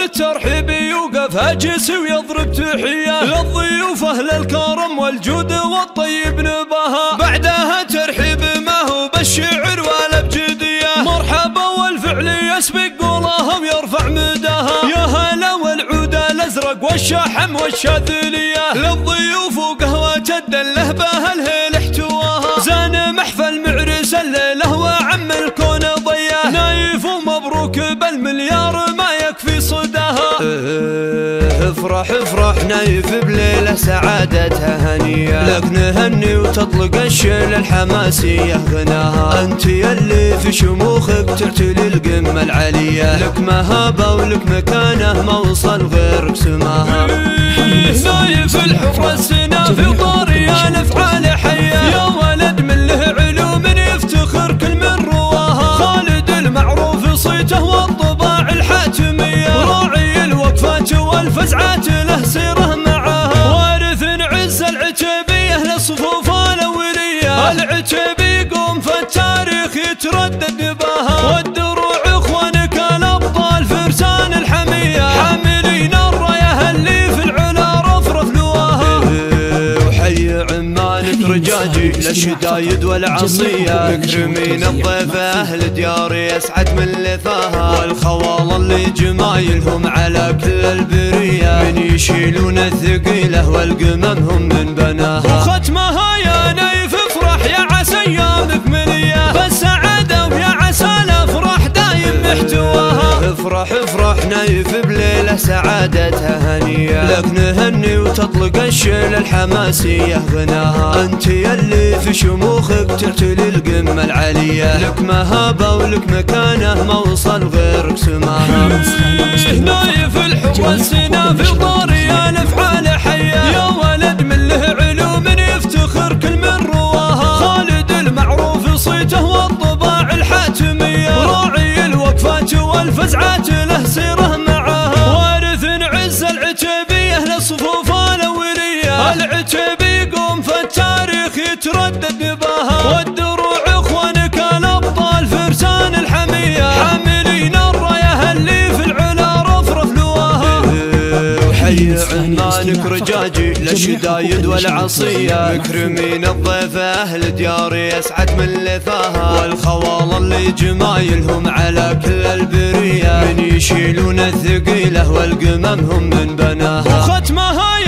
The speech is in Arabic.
بالترحيب يوقف هاجس ويضرب تحية للضيوف أهل الكرم والجود والطيب نباها. بعدها ترحيب ما هو بالشعر ولا بجدية، مرحبا والفعل يسبق قولها ويرفع مداها. يا هلا والعود الأزرق والشحم والشاذلية للضيوف وقهوة الدله بها الهيل احتواها. زان محفل معرس الليلة وعم الكون ضياه، نايف ومبروك بالمليار ما يكفي صداها. افرح افرح نايف بليلة سعادتها هنية، لك نهني وتطلق الشيل الحماسية غناها. انت يلي في شموخك تعتلي القمة العالية، لك مهابة ولك مكانه ما وصل غيرك سماها. نايف الحفرة السنافي وطاري الافعال حية، يا ولد من له علوم يفتخر كل من رواها. خالد المعروف صيته والطباع الحاتمية، راعي الوقفات والفزعات له سيره معاها. وارث عز العتيبية للصفوف الاولية، العتيبي يقوم في التاريخ يتردد نباها. والدروع اخوانك الابطال فرسان الحمية، حاملين الرايه اللي في العلا رفرف لواها. وحي عمانك رجاجي للشدايد والعصية، مكرمين الضيف اهل دياري يسعد من لفاها. والخوال اللي جمايلهم على كل البرية، من يشيلون الثقيلة والقممهم من بناها. وختمها يا نايف افرح يا عسى ايامك ملية بالسعادة، ويا عسى الافراح دايم محتواها. افرح افرح نايف بليلة سعادتها هنية، لك نهني وتطلق الشيل الحماسية غناها. انت يلي في شموخك تعتلي القمة العالية، لك مهابة ولك مكانه ما وصل غيرك سماها. نايف الحب السنافي وطاري الافعال حية، يا ولد من له علوم يفتخر كل من رواها. خالد المعروف صيته والطباع الحاتمية، راعي الوقفات والفزعات له سيره معاها. وارث عز العتيبية للصفوف الاولية، العتيبي يقوم في التاريخ يتردد نباها. والدروع اخوانك الابطال فرسان الحمية، حاملين الرايه اللي في العلا رفرف لواها. وحي عمانك رجاجي للشدايد والعصية، مكرمين الضيف اهل دياري يسعد من لفاها. والخوال اللي جمايلهم على كل البرية، من يشيلون الثقيلة والقممهم من بناها. وختمها